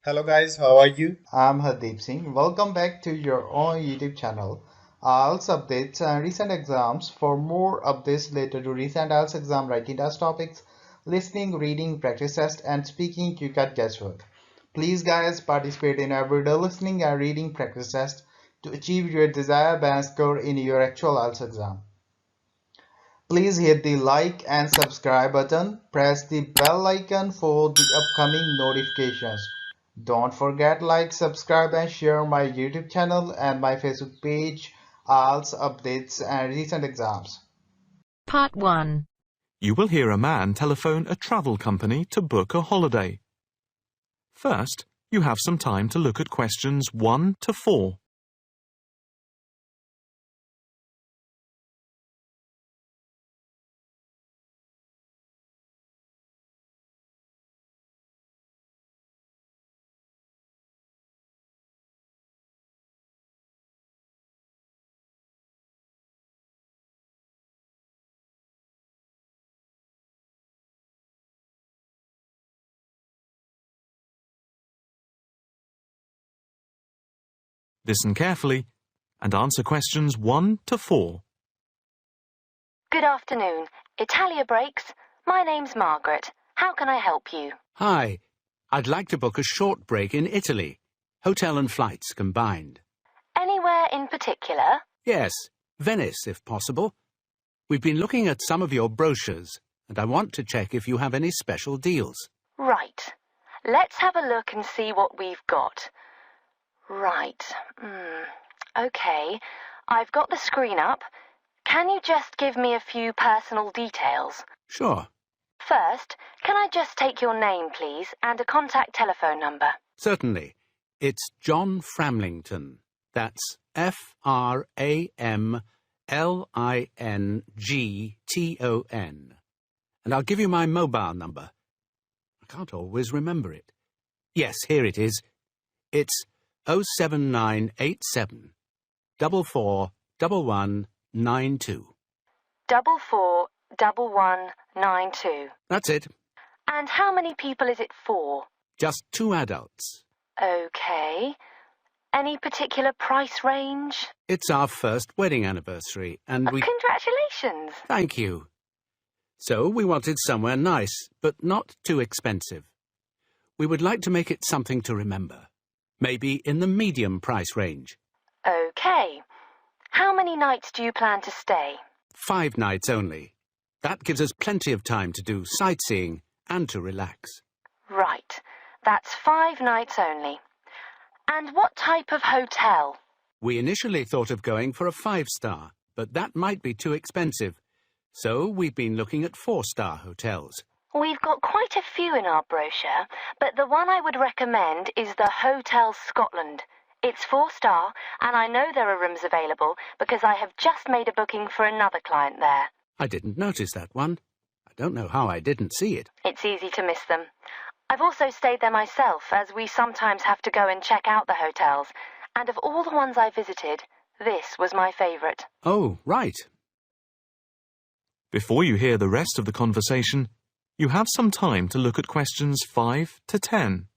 Hello guys, how are you? I'm Hardeep Singh. Welcome back to your own YouTube channel. IELTS updates and recent exams. For more updates related to recent IELTS exam writing test topics, listening, reading, practice test, and speaking, you got guesswork. Please guys participate in everyday listening and reading practice test to achieve your desired band score in your actual IELTS exam. Please hit the like and subscribe button. Press the bell icon for the upcoming notifications. Don't forget like, subscribe and share my YouTube channel and my Facebook page, IELTS updates and recent exams. Part 1. You will hear a man telephone a travel company to book a holiday. First, you have some time to look at questions 1 to 4. Listen carefully and answer questions 1 to 4. Good afternoon. Italia Breaks. My name's Margaret. How can I help you? Hi, I'd like to book a short break in Italy. Hotel and flights combined. Anywhere in particular? Yes, Venice if possible. We've been looking at some of your brochures and I want to check if you have any special deals. Right. Let's have a look and see what we've got. Right. Okay. I've got the screen up. Can you just give me a few personal details? Sure. First, can I just take your name, please, and a contact telephone number? Certainly. It's John Framlington. That's Framlington. And I'll give you my mobile number. I can't always remember it. Yes, here it is. It's 07987 441192. 441192. That's it. And how many people is it for? Just 2 adults. Okay. Any particular price range? It's our first wedding anniversary and we... Congratulations. Thank you. So we wanted somewhere nice, but not too expensive. We would like to make it something to remember. Maybe in the medium price range. Okay. How many nights do you plan to stay? 5 nights only. That gives us plenty of time to do sightseeing and to relax. Right. That's 5 nights only. And what type of hotel? We initially thought of going for a 5-star, but that might be too expensive. So we've been looking at 4-star hotels. We've got quite a few in our brochure, but the one I would recommend is the Hotel Scotland. It's 4-star, and I know there are rooms available because I have just made a booking for another client there. I didn't notice that one. I don't know how I didn't see it. It's easy to miss them. I've also stayed there myself, as we sometimes have to go and check out the hotels, and of all the ones I visited, this was my favourite. Oh, right. Before you hear the rest of the conversation, you have some time to look at questions 5 to 10.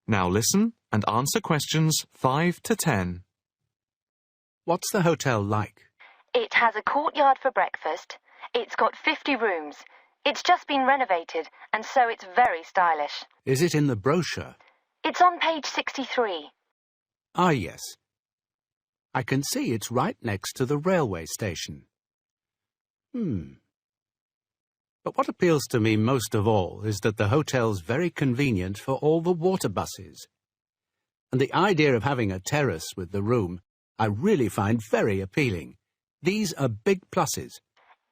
Now listen and answer questions 5 to 10. What's the hotel like? It has a courtyard for breakfast. It's got 50 rooms. It's just been renovated, and so it's very stylish. Is it in the brochure? It's on page 63. Ah, yes. I can see it's right next to the railway station. But what appeals to me most of all is that the hotel's very convenient for all the water buses. And the idea of having a terrace with the room I really find very appealing. These are big pluses.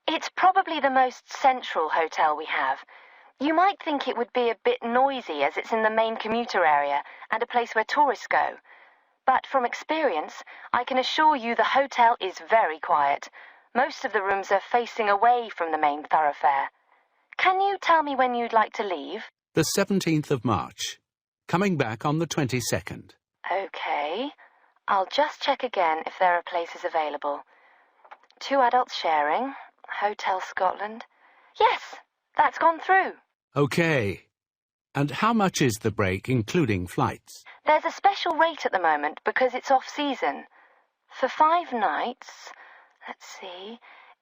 It's probably the most central hotel we have, You might think it would be a bit noisy as it's in the main commuter area and a place where tourists go. But from experience, I can assure you the hotel is very quiet. Most of the rooms are facing away from the main thoroughfare. Can you tell me when you'd like to leave? The 17th of March. Coming back on the 22nd. Okay. I'll just check again if there are places available. 2 adults sharing. Hotel Scotland. Yes, that's gone through. Okay. And how much is the break, including flights? There's a special rate at the moment because it's off-season. For 5 nights, let's see,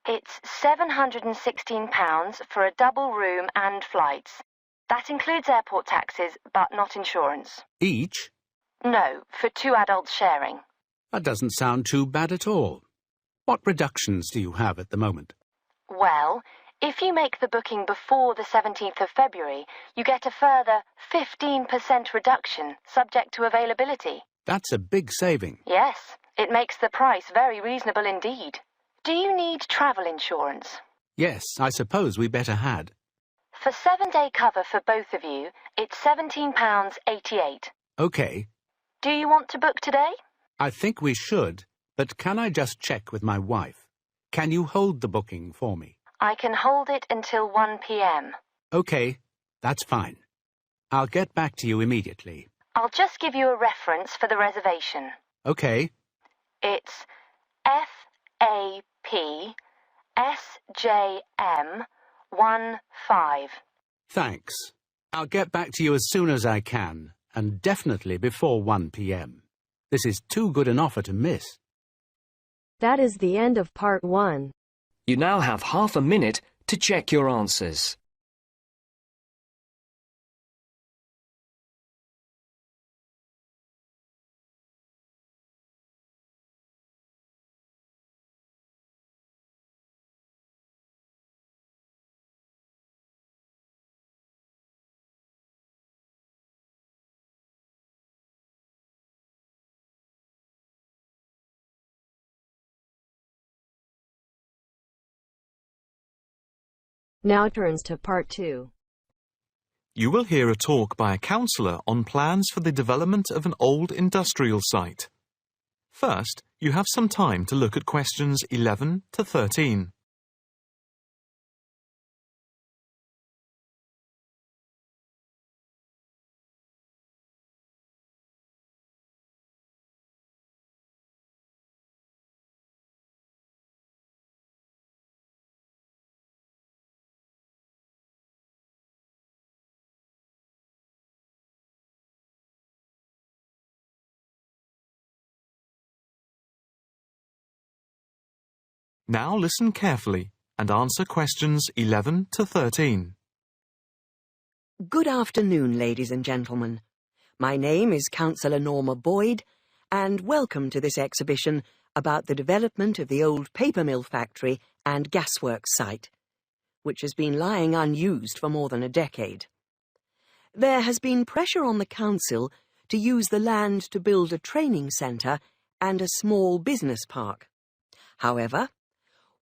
it's £716 for a double room and flights. That includes airport taxes, but not insurance. Each? No, for 2 adults sharing. That doesn't sound too bad at all. What reductions do you have at the moment? Well, if you make the booking before the 17th of February, you get a further 15% reduction, subject to availability. That's a big saving. Yes, it makes the price very reasonable indeed. Do you need travel insurance? Yes, I suppose we better had. For 7-day cover for both of you, it's £17.88. Okay. Do you want to book today? I think we should, but can I just check with my wife? Can you hold the booking for me? I can hold it until 1 p.m. Okay, that's fine. I'll get back to you immediately. I'll just give you a reference for the reservation. Okay. It's FAPSJM15. Thanks. I'll get back to you as soon as I can, and definitely before 1 p.m. This is too good an offer to miss. That is the end of part 1. You now have half a minute to check your answers. Now turns to part 2. You will hear a talk by a counsellor on plans for the development of an old industrial site. First, you have some time to look at questions 11 to 13. Now listen carefully and answer questions 11 to 13. Good afternoon, ladies and gentlemen. My name is Councillor Norma Boyd, and welcome to this exhibition about the development of the old paper mill factory and gasworks site, which has been lying unused for more than a decade. There has been pressure on the council to use the land to build a training centre and a small business park. However,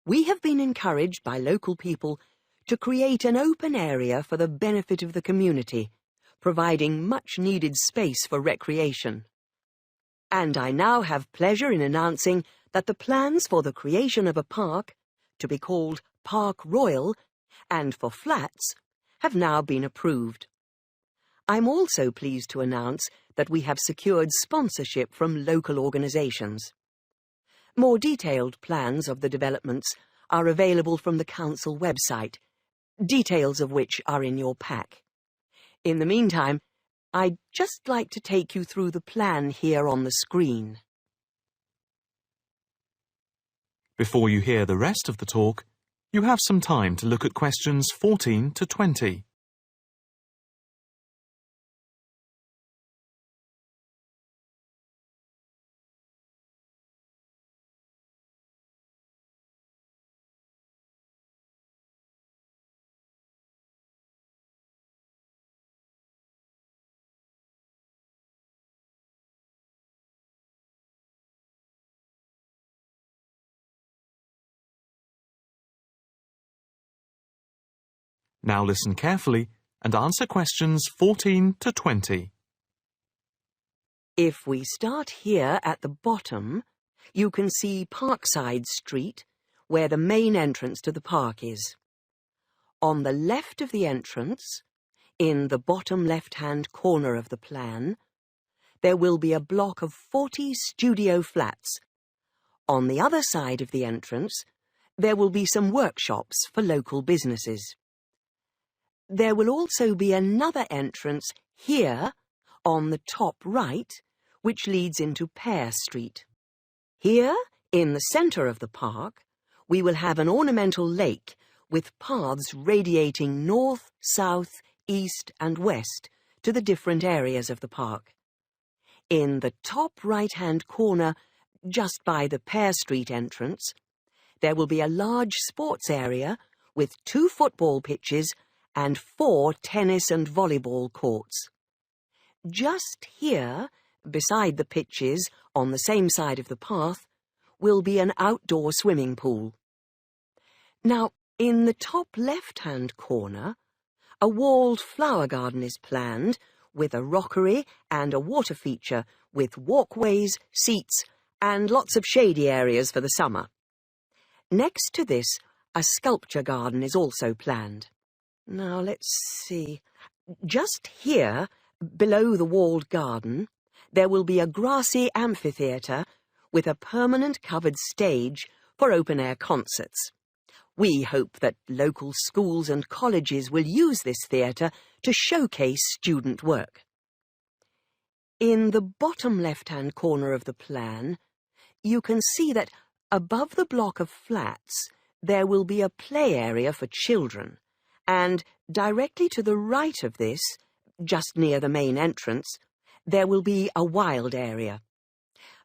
we have been encouraged by local people to create an open area for the benefit of the community, providing much-needed space for recreation. And I now have pleasure in announcing that the plans for the creation of a park, to be called Park Royal, and for flats, have now been approved. I'm also pleased to announce that we have secured sponsorship from local organisations. More detailed plans of the developments are available from the council website, details of which are in your pack. In the meantime, I'd just like to take you through the plan here on the screen. Before you hear the rest of the talk, you have some time to look at questions 14 to 20. Now listen carefully and answer questions 14 to 20. If we start here at the bottom, you can see Parkside Street, where the main entrance to the park is. On the left of the entrance, in the bottom left-hand corner of the plan, there will be a block of 40 studio flats. On the other side of the entrance, there will be some workshops for local businesses. There will also be another entrance here, on the top right, which leads into Pear Street. Here, in the centre of the park, we will have an ornamental lake with paths radiating north, south, east and west to the different areas of the park. In the top right-hand corner, just by the Pear Street entrance, there will be a large sports area with 2 football pitches and 4 tennis and volleyball courts. Just here, beside the pitches, on the same side of the path, will be an outdoor swimming pool. Now, in the top left-hand corner, a walled flower garden is planned, with a rockery and a water feature, with walkways, seats, and lots of shady areas for the summer. Next to this, a sculpture garden is also planned. Now, let's see. Just here, below the walled garden, there will be a grassy amphitheatre with a permanent covered stage for open-air concerts. We hope that local schools and colleges will use this theatre to showcase student work. In the bottom left-hand corner of the plan, you can see that above the block of flats there will be a play area for children, and directly to the right of this, just near the main entrance, there will be a wild area.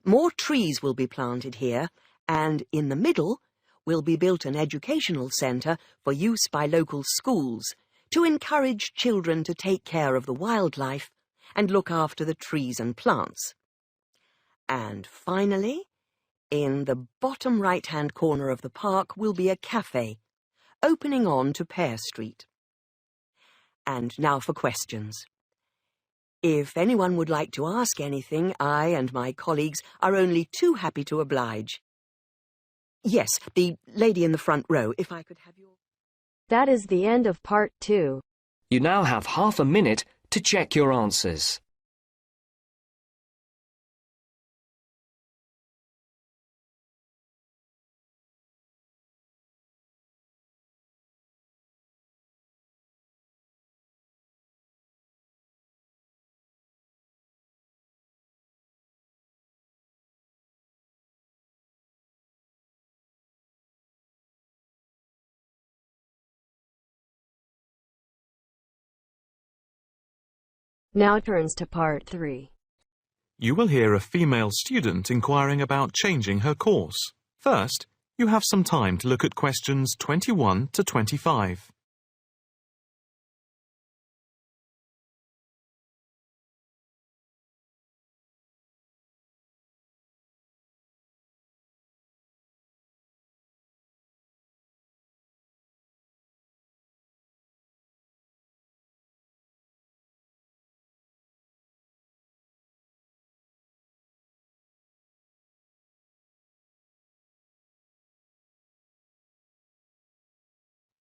More trees will be planted here, and in the middle will be built an educational centre for use by local schools to encourage children to take care of the wildlife and look after the trees and plants. And finally, in the bottom right-hand corner of the park will be a cafe, opening on to Pear Street. And now for questions. If anyone would like to ask anything, I and my colleagues are only too happy to oblige. Yes, the lady in the front row, if I could have your... That is the end of part 2. You now have half a minute to check your answers. Now turns to part 3. You will hear a female student inquiring about changing her course. First, you have some time to look at questions 21 to 25.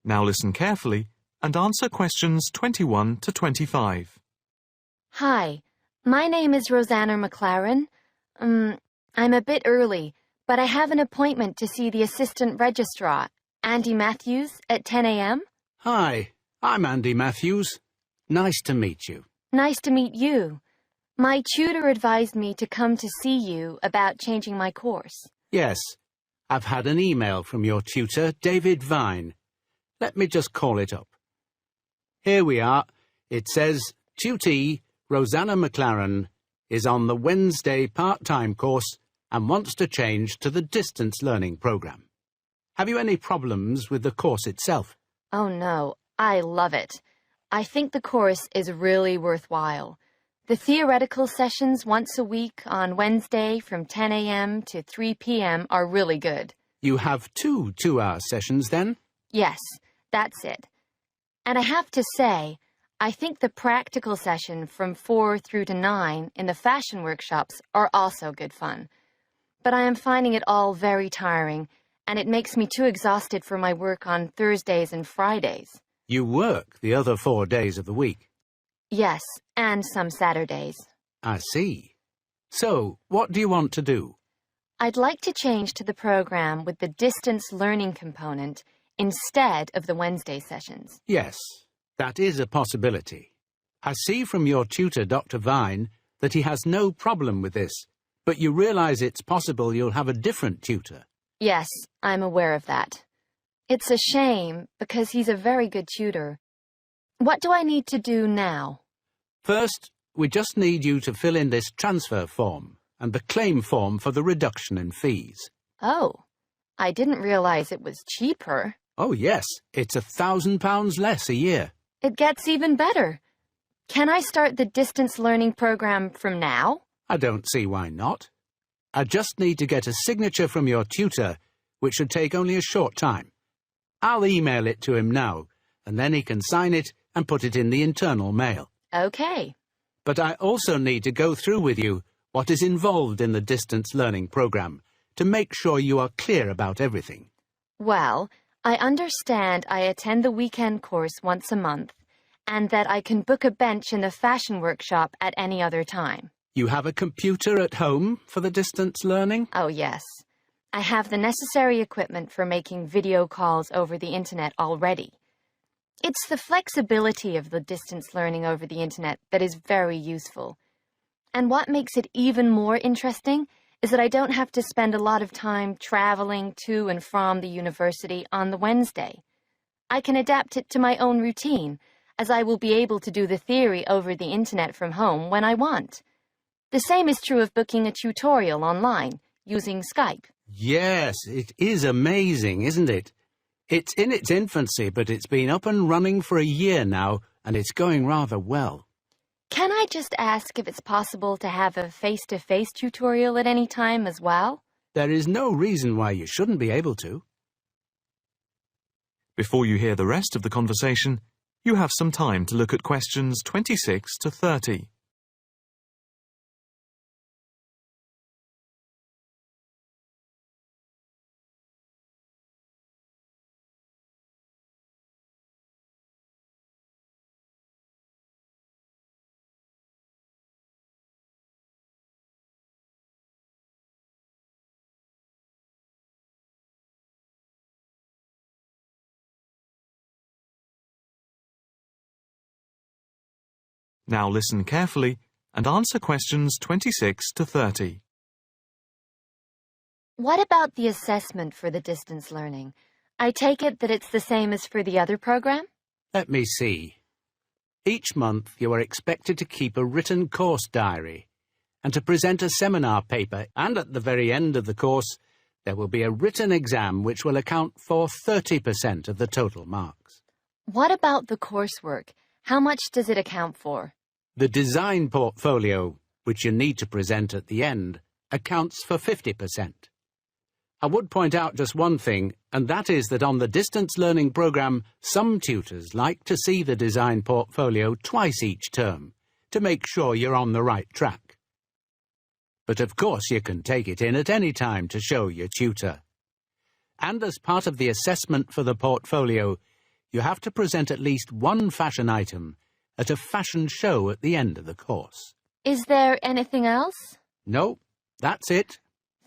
Now listen carefully and answer questions 21 to 25. Hi, my name is Rosanna McLaren. I'm a bit early, but I have an appointment to see the Assistant Registrar, Andy Matthews, at 10 a.m. Hi, I'm Andy Matthews. Nice to meet you. Nice to meet you. My tutor advised me to come to see you about changing my course. Yes, I've had an email from your tutor, David Vine. Let me just call it up. Here we are. It says, Tutee Rosanna McLaren is on the Wednesday part-time course and wants to change to the distance learning program. Have you any problems with the course itself? Oh no, I love it. I think the course is really worthwhile. The theoretical sessions once a week on Wednesday from 10 a.m. to 3 p.m. are really good. You have 2 two-hour sessions then? Yes, that's it. And I have to say, I think the practical session from 4 through to 9 in the fashion workshops are also good fun. But I am finding it all very tiring, and it makes me too exhausted for my work on Thursdays and Fridays. You work the other 4 days of the week. Yes, and some Saturdays. I see. So, what do you want to do? I'd like to change to the program with the distance learning component instead of the Wednesday sessions. Yes, that is a possibility. I see from your tutor, Dr. Vine, that he has no problem with this, but you realize it's possible you'll have a different tutor. Yes, I'm aware of that. It's a shame, because he's a very good tutor. What do I need to do now? First, we just need you to fill in this transfer form and the claim form for the reduction in fees. Oh, I didn't realize it was cheaper. Oh yes, it's £1,000 less a year. It gets even better. Can I start the distance learning program from now? I don't see why not. I just need to get a signature from your tutor, which should take only a short time. I'll email it to him now, and then he can sign it and put it in the internal mail. Okay. But I also need to go through with you what is involved in the distance learning program to make sure you are clear about everything. Well, I understand I attend the weekend course once a month, and that I can book a bench in the fashion workshop at any other time. You have a computer at home for the distance learning? Oh, yes. I have the necessary equipment for making video calls over the internet already. It's the flexibility of the distance learning over the internet that is very useful. And what makes it even more interesting is that I don't have to spend a lot of time traveling to and from the university on the Wednesday. I can adapt it to my own routine, as I will be able to do the theory over the internet from home when I want. The same is true of booking a tutorial online, using Skype. Yes, it is amazing, isn't it? It's in its infancy, but it's been up and running for a year now, and it's going rather well. Can I just ask if it's possible to have a face-to-face tutorial at any time as well? There is no reason why you shouldn't be able to. Before you hear the rest of the conversation, you have some time to look at questions 26 to 30. Now listen carefully and answer questions 26 to 30. What about the assessment for the distance learning? I take it that it's the same as for the other program? Let me see. Each month you are expected to keep a written course diary and to present a seminar paper, and at the very end of the course there will be a written exam which will account for 30% of the total marks. What about the coursework? How much does it account for? The design portfolio, which you need to present at the end, accounts for 50%. I would point out just one thing, and that is that on the distance learning program, some tutors like to see the design portfolio twice each term to make sure you're on the right track. But of course you can take it in at any time to show your tutor. And as part of the assessment for the portfolio, you have to present at least one fashion item at a fashion show at the end of the course. Is there anything else? No, that's it.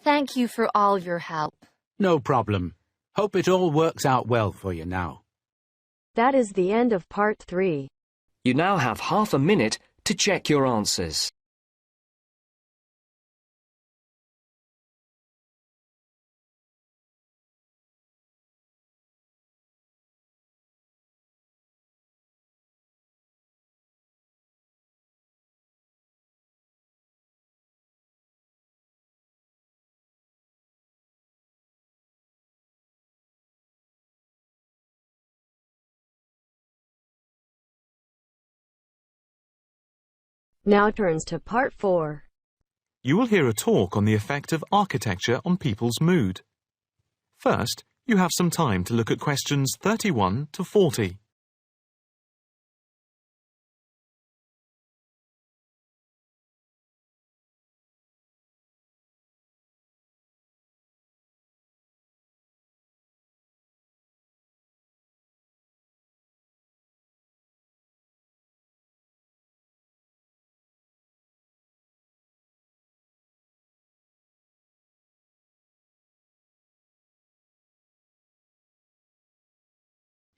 Thank you for all your help. No problem. Hope it all works out well for you now. That is the end of part 3. You now have half a minute to check your answers. Now turns to part 4. You will hear a talk on the effect of architecture on people's mood. First, you have some time to look at questions 31 to 40.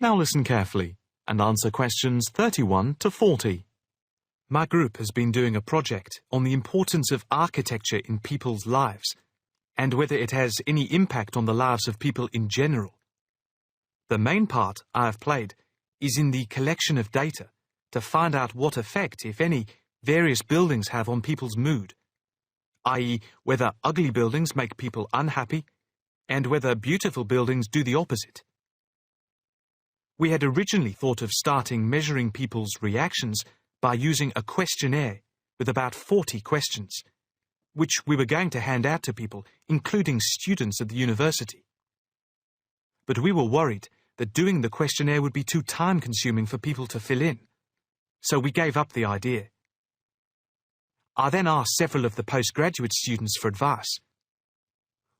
Now listen carefully and answer questions 31 to 40. My group has been doing a project on the importance of architecture in people's lives and whether it has any impact on the lives of people in general. The main part I have played is in the collection of data to find out what effect, if any, various buildings have on people's mood, i.e., whether ugly buildings make people unhappy and whether beautiful buildings do the opposite. We had originally thought of starting measuring people's reactions by using a questionnaire with about 40 questions, which we were going to hand out to people, including students at the university. But we were worried that doing the questionnaire would be too time-consuming for people to fill in, so we gave up the idea. I then asked several of the postgraduate students for advice.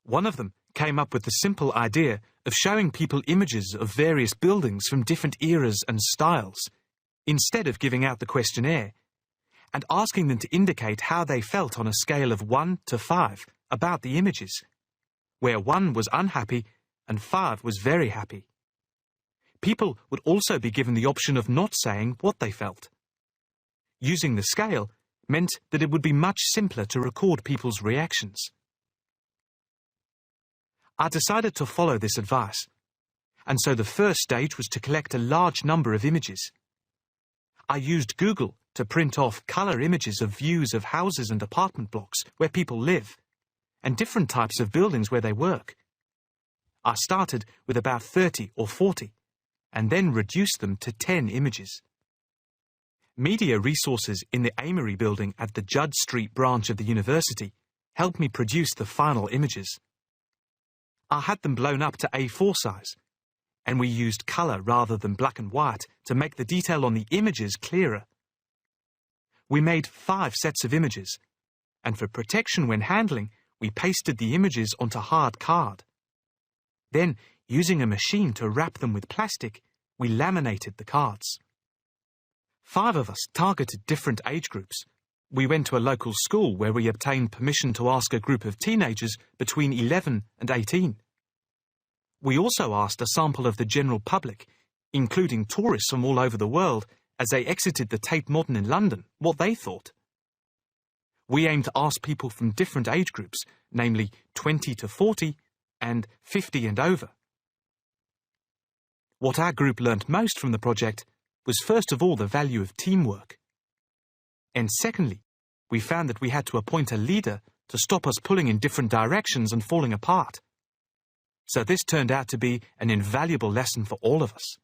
One of them came up with the simple idea of showing people images of various buildings from different eras and styles, instead of giving out the questionnaire, and asking them to indicate how they felt on a scale of 1 to 5 about the images, where 1 was unhappy and 5 was very happy. People would also be given the option of not saying what they felt. Using the scale meant that it would be much simpler to record people's reactions. I decided to follow this advice, and so the first stage was to collect a large number of images. I used Google to print off colour images of views of houses and apartment blocks where people live, and different types of buildings where they work. I started with about 30 or 40, and then reduced them to 10 images. Media resources in the Amory building at the Judd Street branch of the university helped me produce the final images. I had them blown up to A4 size, and we used colour rather than black and white to make the detail on the images clearer. We made 5 sets of images, and for protection when handling, we pasted the images onto hard card. Then, using a machine to wrap them with plastic, we laminated the cards. 5 of us targeted different age groups. We went to a local school where we obtained permission to ask a group of teenagers between 11 and 18. We also asked a sample of the general public, including tourists from all over the world, as they exited the Tate Modern in London, what they thought. We aimed to ask people from different age groups, namely 20 to 40 and 50 and over. What our group learnt most from the project was first of all the value of teamwork. And secondly, we found that we had to appoint a leader to stop us pulling in different directions and falling apart. So this turned out to be an invaluable lesson for all of us.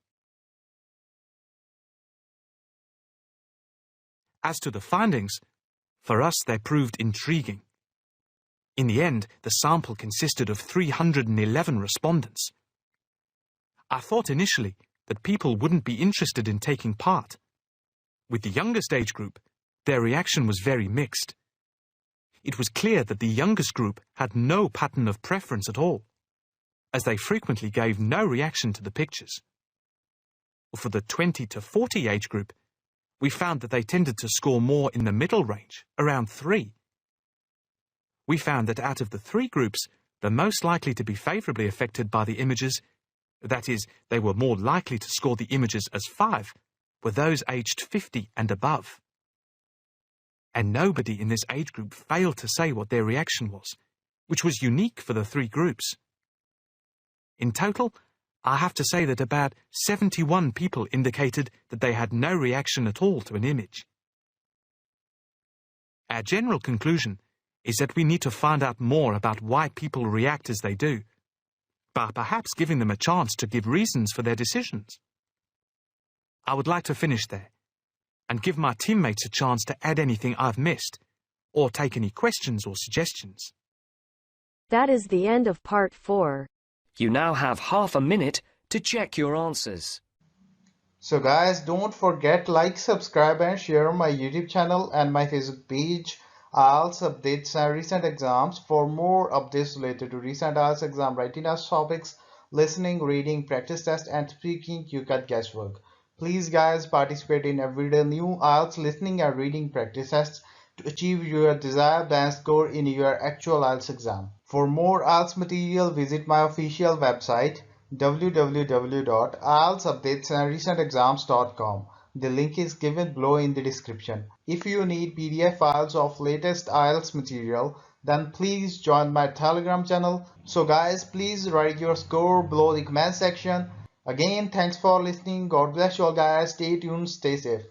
As to the findings, for us they proved intriguing. In the end, the sample consisted of 311 respondents. I thought initially that people wouldn't be interested in taking part. With the youngest age group, their reaction was very mixed. It was clear that the youngest group had no pattern of preference at all, as they frequently gave no reaction to the pictures. For the 20 to 40 age group, we found that they tended to score more in the middle range, around 3. We found that out of the 3 groups, the most likely to be favourably affected by the images, that is, they were more likely to score the images as 5, were those aged 50 and above. And nobody in this age group failed to say what their reaction was, which was unique for the 3 groups. In total, I have to say that about 71 people indicated that they had no reaction at all to an image. Our general conclusion is that we need to find out more about why people react as they do, by perhaps giving them a chance to give reasons for their decisions. I would like to finish there, and give my teammates a chance to add anything I've missed, or take any questions or suggestions. That is the end of part 4. You now have half a minute to check your answers. So guys, don't forget like, subscribe and share my YouTube channel and my Facebook page, IELTS updates and recent exams. For more updates related to recent IELTS exam writing test topics, listening, reading, practice test and speaking, you got guesswork. Please guys, participate in everyday new IELTS listening and reading practice tests to achieve your desired band score in your actual IELTS exam. For more IELTS material, visit my official website www.ieltsupdatesandrecentexams.com. The link is given below in the description. If you need PDF files of latest IELTS material, then please join my Telegram channel. So guys, please write your score below the comment section. Again, thanks for listening. God bless you all guys. Stay tuned, stay safe.